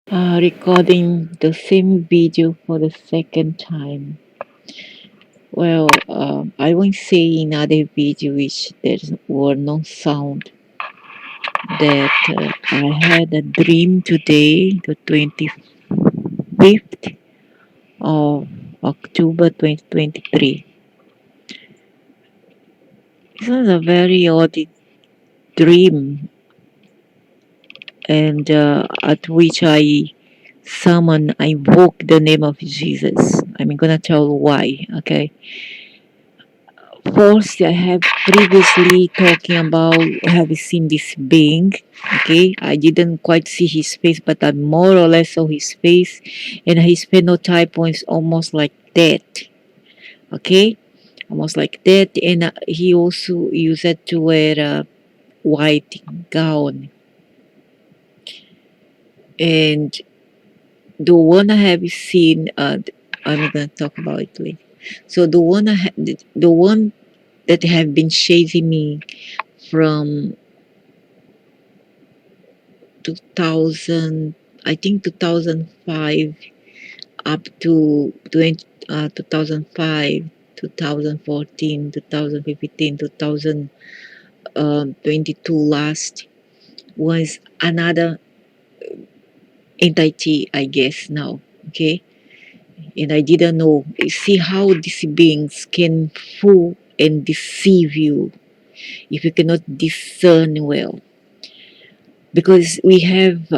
Recording the same video for the second time. Well, I won't say in other video which there were no sound that I had a dream today, the 25th of October 2023. This was a very odd dream, and at which I woke the name of Jesus. I'm gonna tell why, okay? First, I have previously talking about have seen this being. Okay, I didn't quite see his face, but I more or less saw his face, and his phenotype was almost like that. Okay, almost like that, and he also used to wear a white gown. And the one I have seen, I'm gonna talk about it later. So the one that have been chasing me from 2000, I think 2005 up to 2005, 2014, 2015, 2022 last was another entity, I guess now. Okay, and I didn't know. See how these beings can fool and deceive you if you cannot discern well, because we have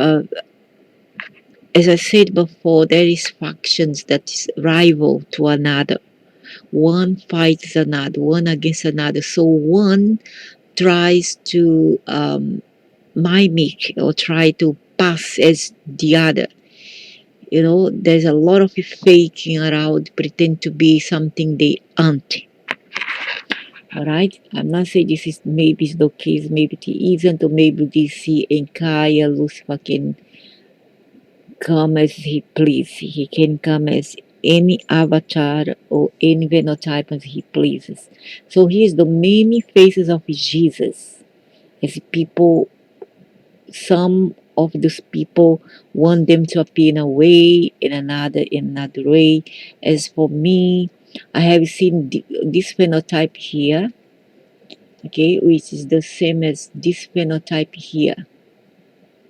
as I said before, there is factions that is rival to another. One fights another, one against another. So one tries to mimic or try to pass as the other. You know, there's a lot of faking around, pretend to be something they aren't. All right, I'm not saying this is maybe it's the case, maybe it isn't, or maybe DC and Kaya Lucifer can come as he pleases. He can come as any avatar or any phenotype as he pleases. So here's the many faces of Jesus. As people, some of those people want them to appear in a way, in another way. As for me, I have seen this phenotype here, okay, which is the same as this phenotype here.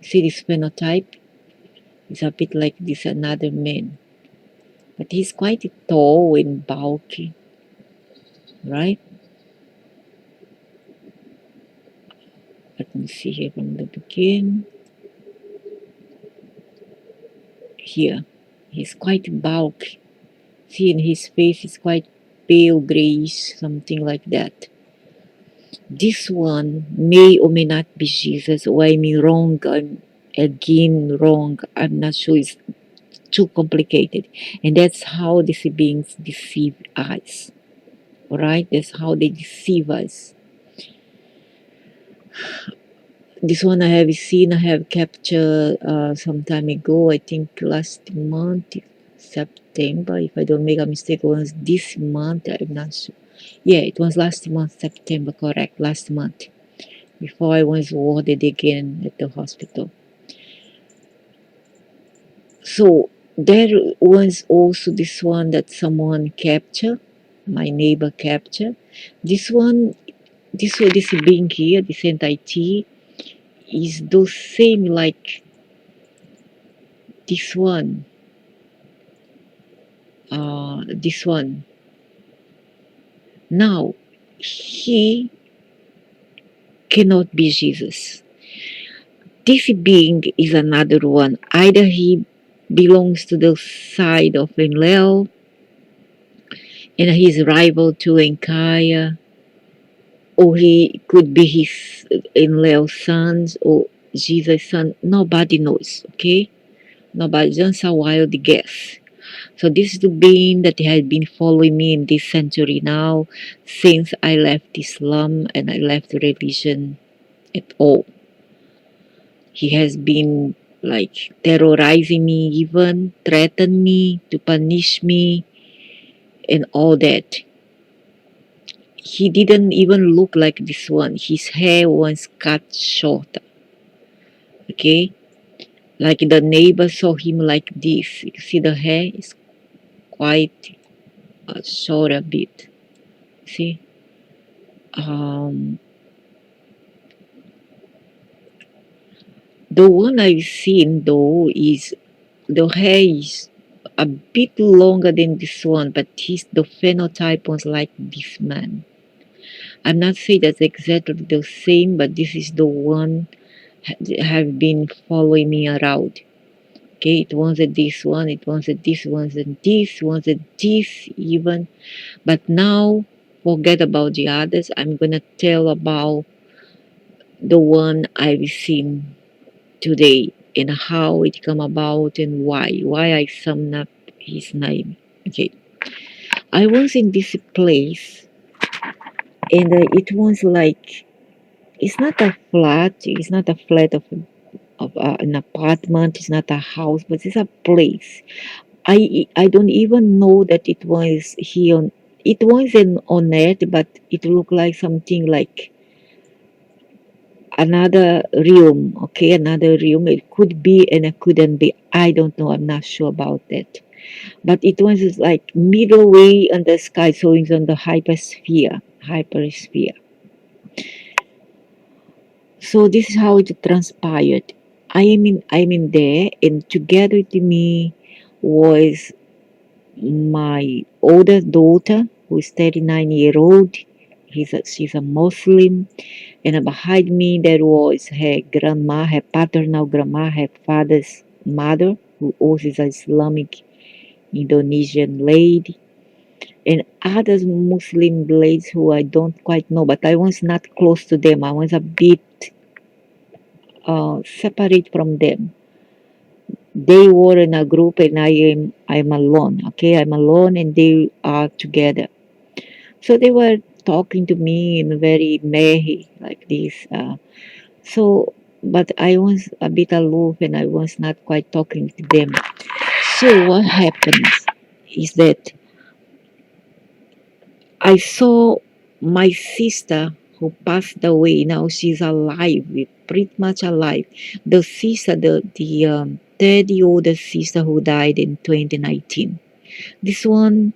See this phenotype? It's a bit like this another man. But he's quite tall and bulky, right? Let me see here from the beginning. Here, he's quite bulky. See, in his face is quite pale grayish, something like that. This one may or may not be Jesus, or I mean wrong, I'm again wrong. I'm not sure, it's too complicated. And that's how these beings deceive us. Alright? That's how they deceive us. This one I have seen, I have captured some time ago, I think last month, September, if I don't make a mistake, it was this month, I'm not sure. Yeah, it was last month, September, correct, last month, before I was warded again at the hospital. So there was also this one that someone captured, my neighbor captured. This one, this being here, this entity, is the same like this one. This one. Now, he cannot be Jesus. This being is another one. Either he belongs to the side of Enlil and he's rival to Enkaya, or he could be his Enlil's sons or Jesus' son. Nobody knows, okay? Nobody, just a wild guess. So this is the being that has been following me in this century now, since I left Islam and I left religion at all. He has been like terrorizing me, even threatened me to punish me and all that. He didn't even look like this one. His hair was cut short. Okay? Like the neighbor saw him like this. You see the hair is quite short a bit. See? Um, the one I've seen though is the hair is a bit longer than this one, but the phenotype was like this man. I'm not saying that's exactly the same, but this is the one have been following me around. Okay, it wasn't this one, it wasn't this, wasn't this, wasn't this even. But now, forget about the others. I'm gonna tell about the one I've seen today and how it come about and why I summed up his name. Okay, I was in this place and it was like it's not a flat. It's not a flat of an apartment. It's not a house, but it's a place. I don't even know that it was here. It wasn't on it, but it looked like something like another realm. Okay, another realm. It could be and it couldn't be. I don't know. I'm not sure about that. But it was like middle way on the sky, so it's on the hypersphere. Hypersphere. So this is how it transpired. I'm in there, and together with me was my older daughter, who is 39-year old. She's a Muslim, and behind me there was her grandma, her paternal grandma, her father's mother, who also is an Islamic Indonesian lady, and other Muslim ladies who I don't quite know, but I was not close to them. I was a bit separate from them. They were in a group and I'm alone. Okay, I'm alone and they are together. So they were talking to me in a very merry like this. So, but I was a bit aloof and I was not quite talking to them. So what happens is that I saw my sister who passed away. Now she's alive, pretty much alive. The sister, the third older sister who died in 2019. This one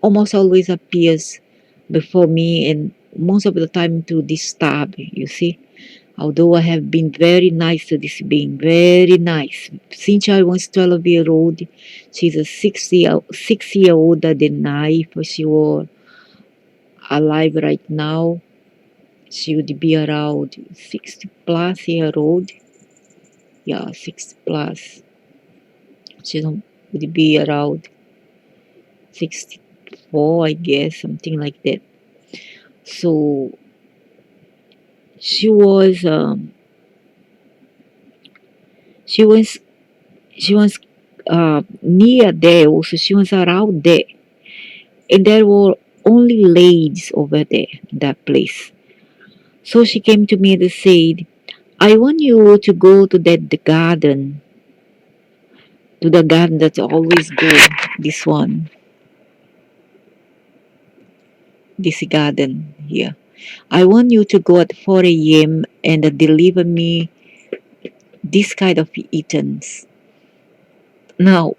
almost always appears before me and most of the time to disturb, you see. Although I have been very nice to this being, very nice. Since I was 12-year old, she's a 6 year older than I. If she were alive right now, she would be around 60 plus year old. Yeah, 60 plus. She would be around 64, I guess, something like that. So she was, she was, she was near there. Also, she was around there, and there were only ladies over there in that place. So she came to me and said, "I want you to go to that garden, to the garden that I always go. This one, this garden here. I want you to go at 4 a.m. and deliver me this kind of items." Now,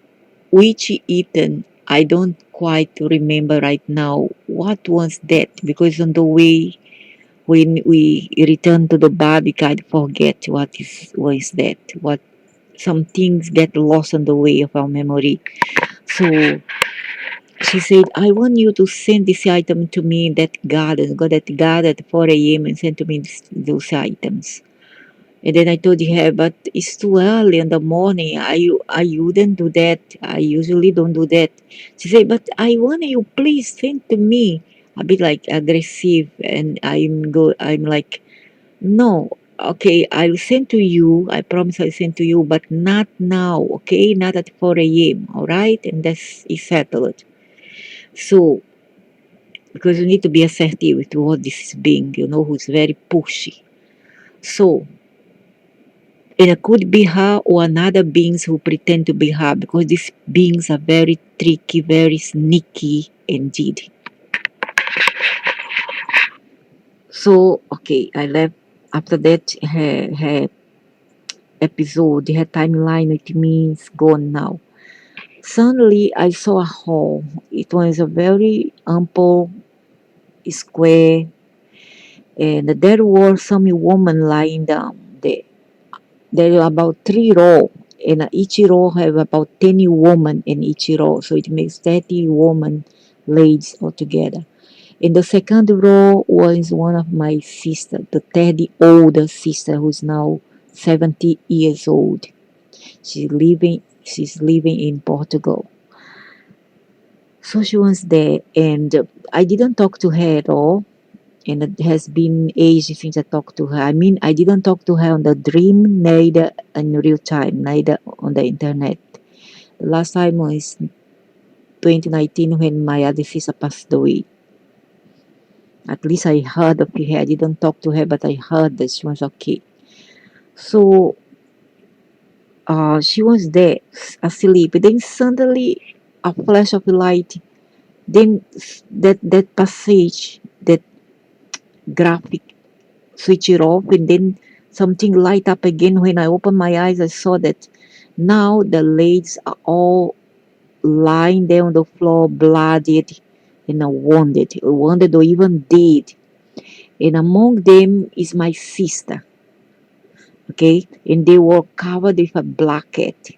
which eaten, I don't quite remember right now what was that because on the way when we return to the body, I forget what is that. What some things get lost on the way of our memory. So she said, "I want you to send this item to me in that garden. Go that garden at 4 a.m. and send to me those items." And then I told her, "But it's too early in the morning. I wouldn't do that. I usually don't do that." She said, "But I want you, please send to me." A bit like aggressive, and I'm like, "No, okay, I'll send to you. I promise I'll send to you, but not now, okay? Not at 4 a.m., all right?" And that's is settled. So, because you need to be assertive with what this is being, who's very pushy. So, it could be her or another beings who pretend to be her because these beings are very tricky, very sneaky indeed. So, okay, I left. After that, her episode, her timeline, it means gone now. Suddenly, I saw a hall. It was a very ample square, and there were some women lying down there. There are about 3 rows, and each row have about 10 women in each row, so it makes 30 women ladies altogether. In the second row was one of my sister, the third older sister, who's now 70 years old. She's living in Portugal. So she was there, and I didn't talk to her at all. And it has been ages since I talked to her. I mean, I didn't talk to her on the dream, neither in real time, neither on the internet. The last time was 2019 when my other sister passed away. At least I heard of her. I didn't talk to her, but I heard that she was okay. So she was there asleep. Then suddenly a flash of light. Then that passage, that graphic, switch it off, and then something light up again. When I opened my eyes, I saw that now the ladies are all lying there on the floor, bloodied and wounded or even dead. And among them is my sister, okay? And they were covered with a blanket.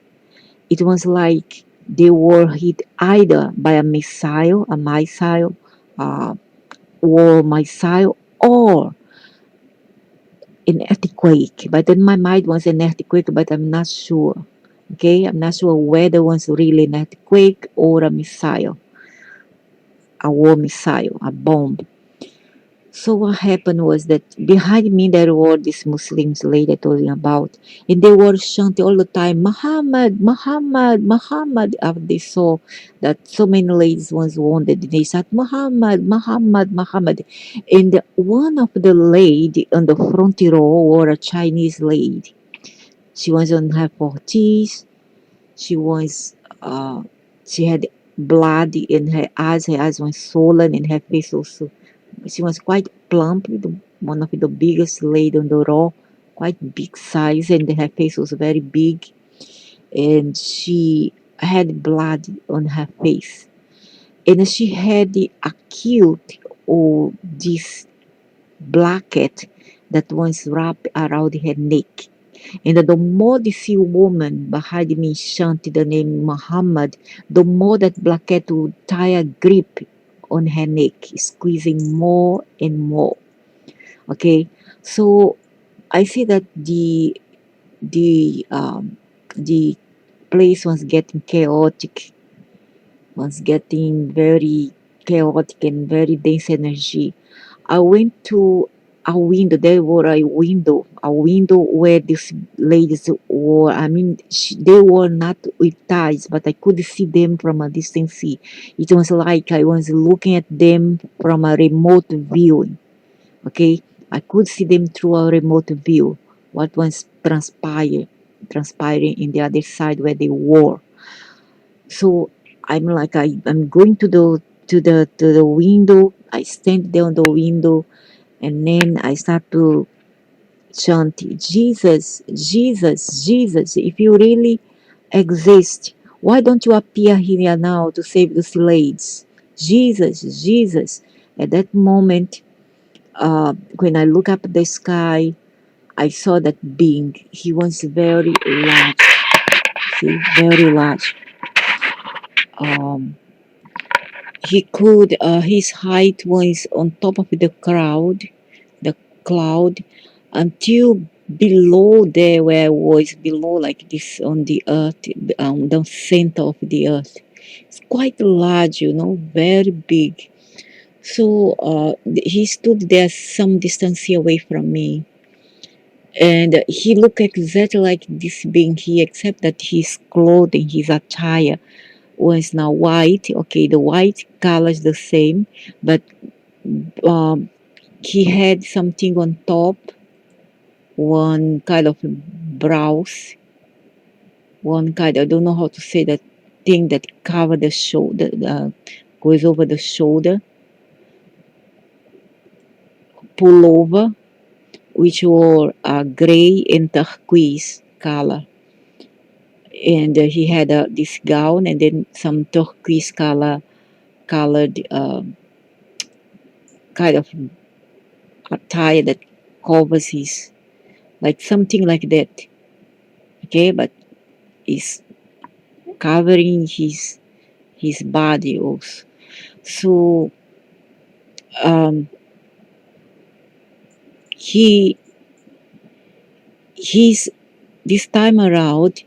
It was like they were hit either by a missile, uh, or an earthquake. But in my mind was an earthquake, but I'm not sure. Okay, I'm not sure whether it was really an earthquake or a war missile, a bomb. So what happened was that behind me there were these Muslims lady talking about, and they were chanting all the time, Muhammad, Muhammad, Muhammad. After they saw that so many ladies was wounded, they said Muhammad, Muhammad, Muhammad. And one of the lady on the front row were a Chinese lady. She was on her 40s. She was she had blood in her eyes. Her eyes were swollen, and her face also. She was quite plump, one of the biggest lady on the row, quite big size, and her face was very big, and she had blood on her face, and she had a cute or this blanket that was wrapped around her neck. And the more the see woman behind me chanted the name Muhammad, the more that blanket would tie a grip on her neck, squeezing more and more. Okay, so I see that the place was getting chaotic, was getting very chaotic and very dense energy. I went to a window. There were a window where these ladies were. I mean, they were not with ties, but I could see them from a distance. It was like I was looking at them from a remote view. Okay, I could see them through a remote view. What was transpiring in the other side where they were. So I'm like I'm going to the window. I stand there on the window, and then I start to chant, Jesus, Jesus, Jesus, if you really exist, why don't you appear here now to save the slaves? Jesus, Jesus. At that moment, when I look up at the sky, I saw that being. He was very large, see, very large. Um, his height was on top of the cloud, until below there, where I was below like this on the earth, the center of the earth. It's quite large, very big. So he stood there some distance away from me, and he looked exactly like this being here, except that his clothing, his attire was now white. Okay, the white color is the same, but um, he had something on top, one kind of brows, one kind, I don't know how to say that thing that cover the shoulder, goes over the shoulder, pullover, which were gray and turquoise color, and he had this gown and then some turquoise colored kind of attire that covers his, like something like that. Okay, but is covering his body also. So um, he he's this time around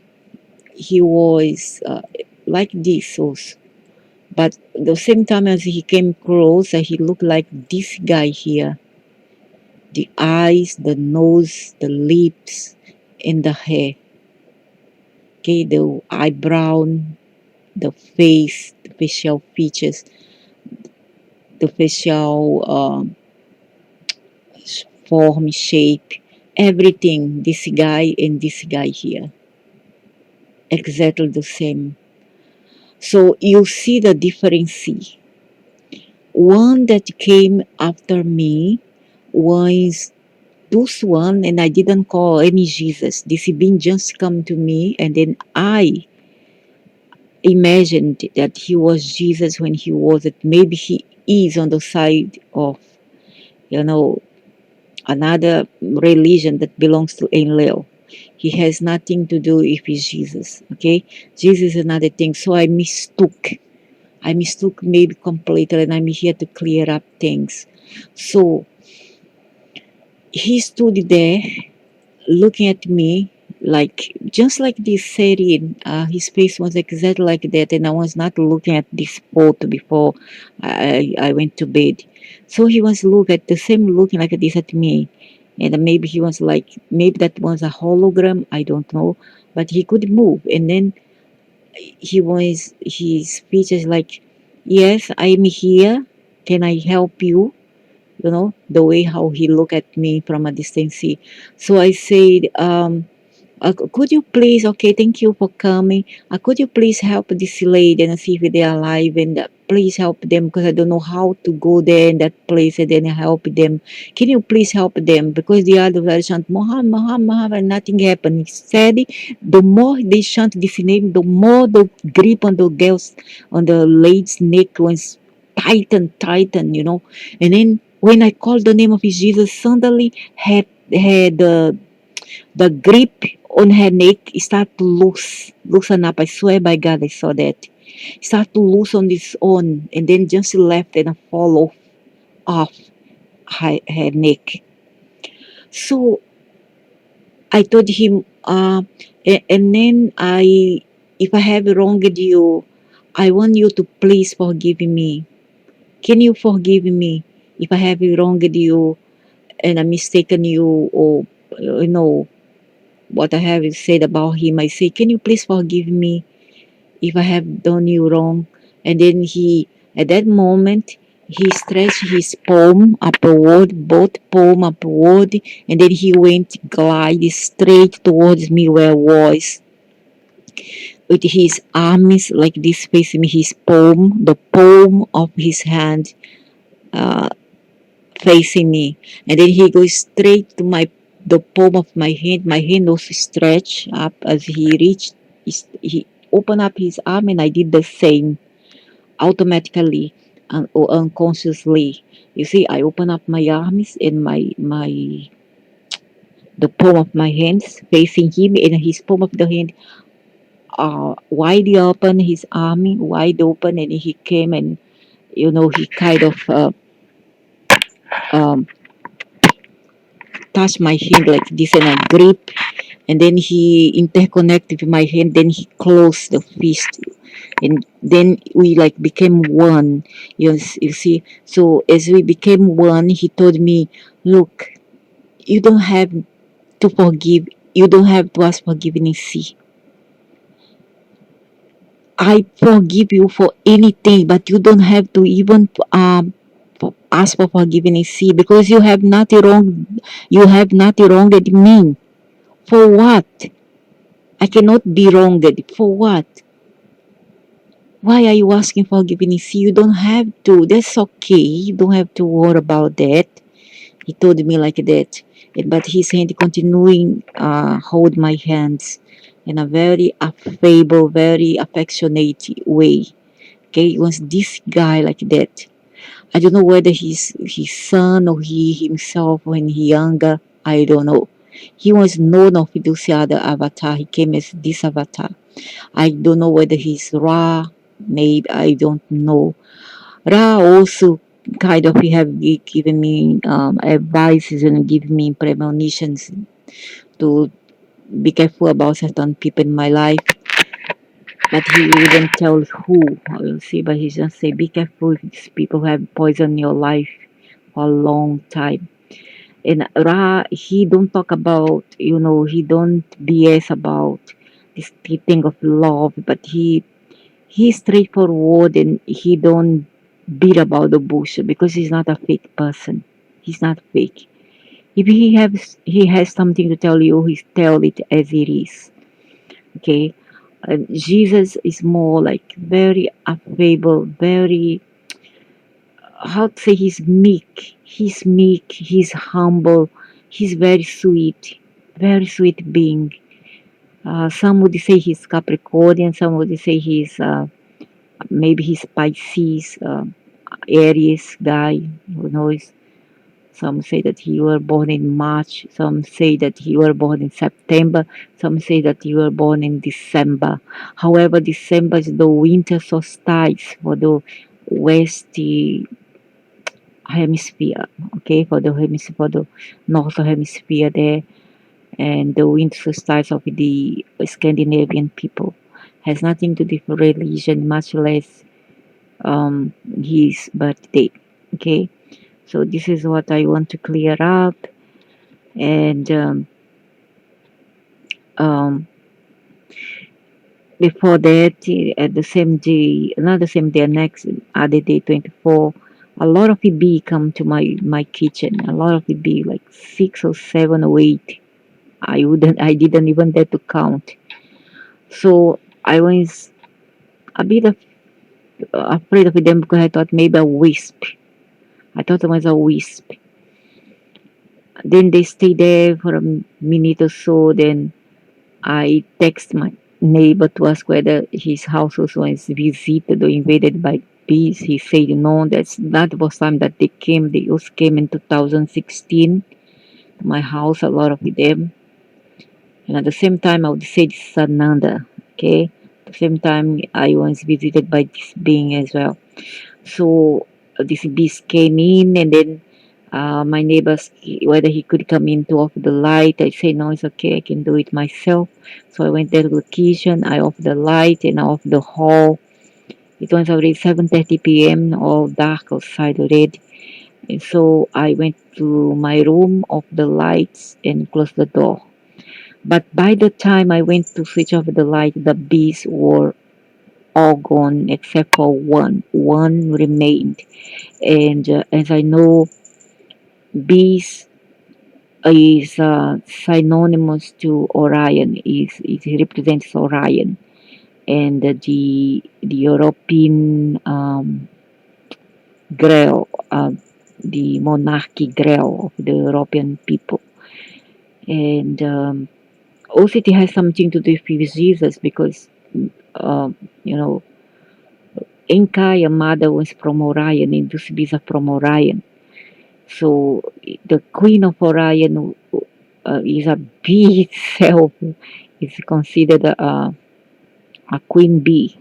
he was like this also. But the same time as he came closer, he looked like this guy here. The eyes, the nose, the lips, and the hair. Okay, the eyebrow, the face, the facial features, the facial form, shape, everything. This guy and this guy here, exactly the same. So you see the difference. One that came after me was this one, and I didn't call any Jesus. This being just come to me, and then I imagined that he was Jesus when he wasn't. Maybe he is on the side of, you know, another religion that belongs to Enlil. He has nothing to do if he's Jesus. Okay, Jesus is another thing. So I mistook. I mistook maybe completely, and I'm here to clear up things. So he stood there looking at me like just like this setting. His face was exactly like that, and I was not looking at this photo before I went to bed. So he was looking at the same looking like this at me, and maybe he was like maybe that was a hologram. I don't know, but he could move, and then he was his speech is like, "Yes, I'm here. Can I help you?" You know, the way how he looked at me from a distance. So I said, could you please, okay, thank you for coming. Could you please help this lady and see if they are alive, and please help them because I don't know how to go there in that place and then help them. Can you please help them? Because the other guy chant Muhammad, Muhammad, Muhammad, and nothing happened. He said the more they chant this name, the more the grip on the girls, on the lady's neck was tighten, you know. And then when I called the name of Jesus, suddenly had the grip on her neck start to loosen up. I swear by God, I saw that. Start to loosen on its own, and then just left and fall off her neck. So I told him, and then if I have wronged you, I want you to please forgive me. Can you forgive me if I have wronged you and I mistaken you, or you know what I have said about him? I say, can you please forgive me if I have done you wrong? And then at that moment, he stretched his palm upward, both palm upward, and then he went glide straight towards me where I was, with his arms like this facing his palm, the palm of his hand uh, facing me. And then he goes straight to the palm of my hand. My hand was stretched up as he reached. He opened up his arm, and I did the same automatically or unconsciously. You see, I open up my arms and my the palm of my hands facing him, and his palm of the hand wide open, his arm wide open, and he came and he kind of um, touched my hand like this and I grip, and then he interconnected with my hand, then he closed the fist, and then we like became one. You see, so as we became one, he told me, look, you don't have to forgive, you don't have to ask forgiveness. See, I forgive you for anything, but you don't have to even ask for forgiveness. See, because you have nothing wrong, you have nothing wronged me. For what? I cannot be wronged. For what? Why are you asking forgiveness? You don't have to. That's okay. You don't have to worry about that. He told me like that. but his hand continuing hold my hands in a very affable, very affectionate way. Okay, it was this guy like that. I don't know whether he's his son or he himself when he younger. I don't know. He was known of this other avatar. He came as this avatar. I don't know whether he's Ra. Maybe I don't know. Ra also kind of he have given me advices and given me premonitions to be careful about certain people in my life. But he wouldn't tell who. I will see, but he just say, be careful if these people have poisoned your life for a long time. And Ra, he don't talk about, he don't BS about this thing of love, but he's straightforward and he don't beat about the bush because he's not a fake person. He's not fake. If he has something to tell you, he tell it as it is. Okay, Jesus is more like very affable, very, how to say, he's humble, he's very sweet being. Some would say he's Capricornian, some would say he's maybe he's Pisces, Aries guy, who knows. Some say that he were born in March. Some say that he were born in September. Some say that he were born in December. However, December is the winter solstice for the west hemisphere. Okay, for the north hemisphere there, and the winter solstice of the Scandinavian people has nothing to do with religion, much less his birthday. Okay, so this is what I want to clear up. And um, before that, at the same day, not the same day, next other day, 24, a lot of bee come to my kitchen. A lot of bee, like 6 or 7 or 8. I didn't even dare to count. So I was a bit afraid of them because I thought maybe a wisp. I thought it was a wisp. Then they stay there for a minute or so. Then I text my neighbor to ask whether his house also was visited or invaded by bees. He said no, that's not the first time that they came. They also came in 2016 to my house, a lot of them. And at the same time, I would say this is Sananda. Okay. At the same time, I was visited by this being as well. So this beast came in, and then my neighbors, whether he could come in to off the light. I say no, it's okay, I can do it myself. So I went there to the kitchen, I off the light and I off the hall. It was already 7:30 p.m., all dark outside already. And so I went to my room, off the lights and closed the door. But by the time I went to switch off the light, the bees were all gone except for one. One remained. And as I know, bees is synonymous to Orion. It represents Orion, and the European Grail, the monarchy Grail of the European people, and also it has something to do with Jesus because um, you know Inca Yamada was from Orion, and Dusbiza from Orion. So the Queen of Orion is a bee itself. Is considered a queen bee.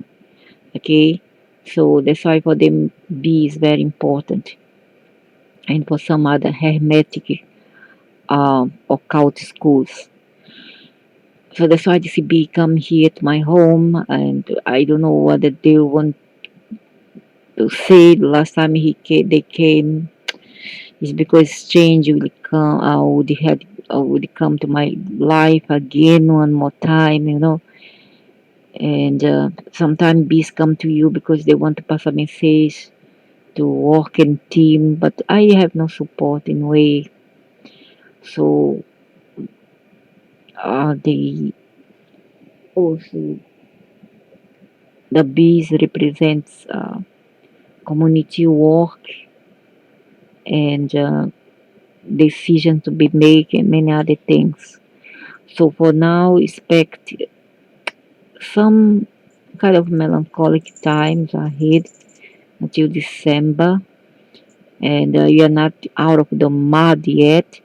Okay, so that's why for them bee is very important, and for some other hermetic occult schools. So that's why this bee come here to my home, and I don't know what they want to say. The last time they came is because change will come. Would come to my life again one more time, and sometimes bees come to you because they want to pass a message to work in team, but I have no support in way. So they also, the bees represents community work, and decisions to be made and many other things. So for now, expect some kind of melancholic times ahead until December, and you're not out of the mud yet.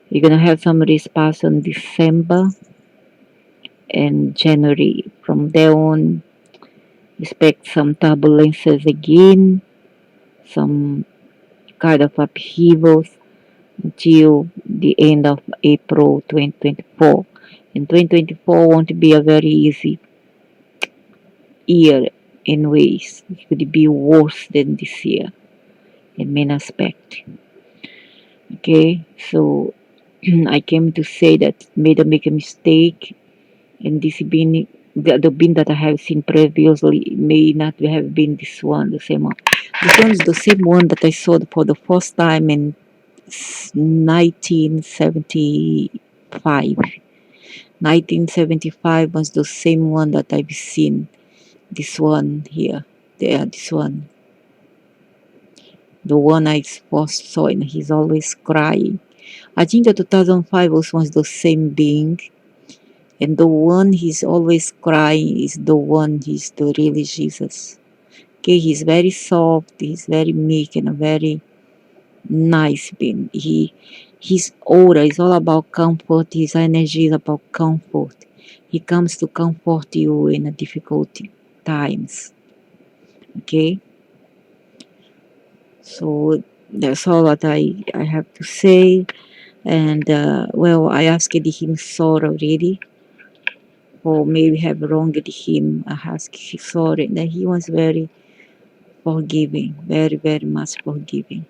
You're gonna have some response on December and January. From there on, expect some turbulences again, some kind of upheavals until the end of April 2024. And 2024 won't be a very easy year in ways. It could be worse than this year in many aspects. Okay, so I came to say that made a make a mistake, and this being the bean that I have seen previously may not have been this one, the same one. This one is the same one that I saw for the first time in 1975. 1975 was the same one that I've seen. This one here, there, this one. The one I first saw, and he's always crying. I think the 2005 was the same being, and the one he's always crying is the one he's the really Jesus. Okay, he's very soft, he's very meek, and a very nice being. His aura is all about comfort. His energy is about comfort. He comes to comfort you in a difficult times. Okay, so that's all that I have to say. And well, I asked him sorry already, or maybe have wronged him. I asked him sorry, and he was very forgiving, very very much forgiving.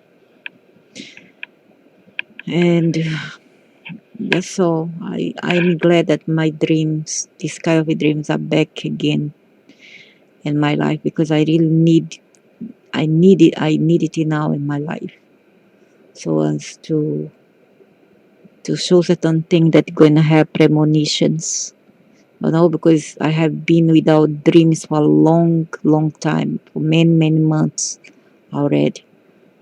And that's all. I'm glad that my dreams, this kind of dreams, are back again in my life, because I need it now in my life. So as to show certain thing that gonna have premonitions. You know, because I have been without dreams for a long, long time, for many, many months already.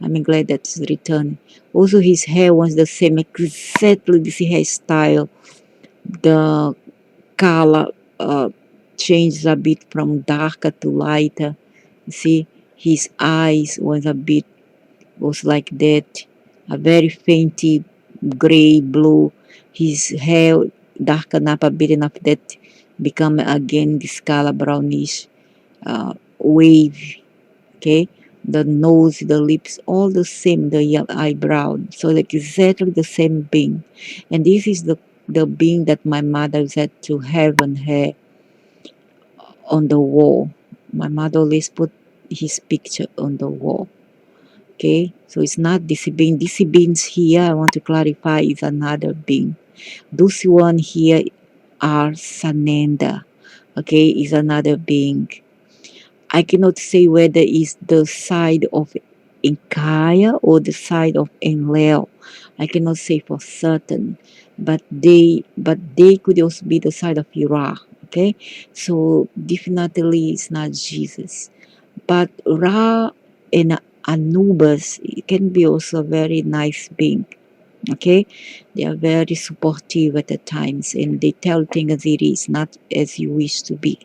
I'm glad that's returned. Also, his hair was the same, exactly this hairstyle. The color changed a bit from darker to lighter. You see, his eyes was like that, a very fainty gray blue. His hair darkened up a bit enough that become again this color brownish wave. Okay, the nose, the lips, all the same, the eyebrow, so like exactly the same being. And this is the being that my mother said to have on her on the wall. My mother always put his picture on the wall. Okay, so it's not this being. This beings here, I want to clarify, is another being. This one here are Sananda. Okay, is another being. I cannot say whether it's the side of Inkaya or the side of Enlil. I cannot say for certain, but they could also be the side of Ra. Okay, so definitely it's not Jesus, but Ra and Anubis can be also a very nice being. Okay, they are very supportive at the times, and they tell things as it is, not as you wish to be.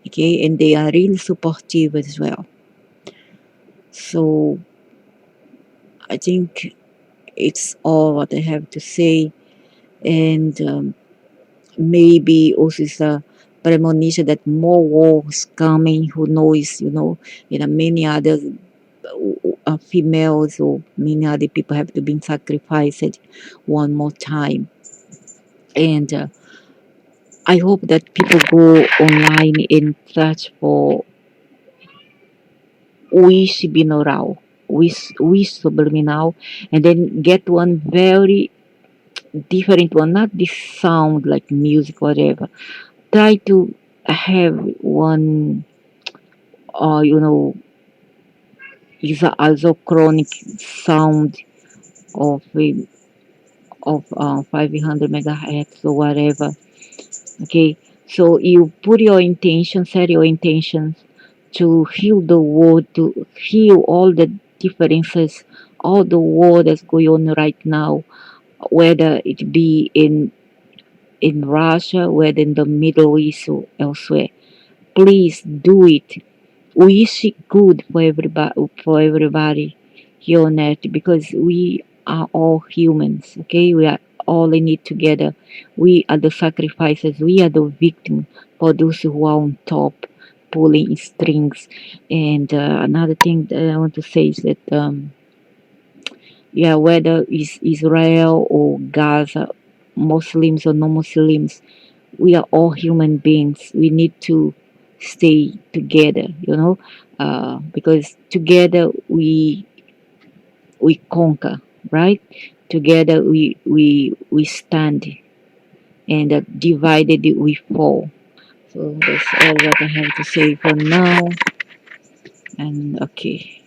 Okay, and they are really supportive as well. So I think it's all what I have to say. And maybe also it's a premonition that more wars coming. Who knows? Many other females or many other people have to be sacrificed one more time. And I hope that people go online and search for wish binaural, wish subliminal, and then get one very different one, not this sound like music, whatever. Try to have one, uh, you know, is a isochronic sound of 500 megahertz or whatever. Okay, so you put your intention, set your intentions to heal the world, to heal all the differences all the war that's going on right now, whether it be in Russia, whether in the Middle East or elsewhere. Please do it. We seek good for everybody here on earth, because we are all humans. Okay, we are all in it together. We are the sacrifices. We are the victim for those who are on top, pulling strings. And another thing that I want to say is that yeah, whether it's Israel or Gaza, Muslims or non-Muslims, we are all human beings. We need to stay together, because together we conquer, right? Together we stand, and divided we fall. So that's all what I have to say for now. And okay.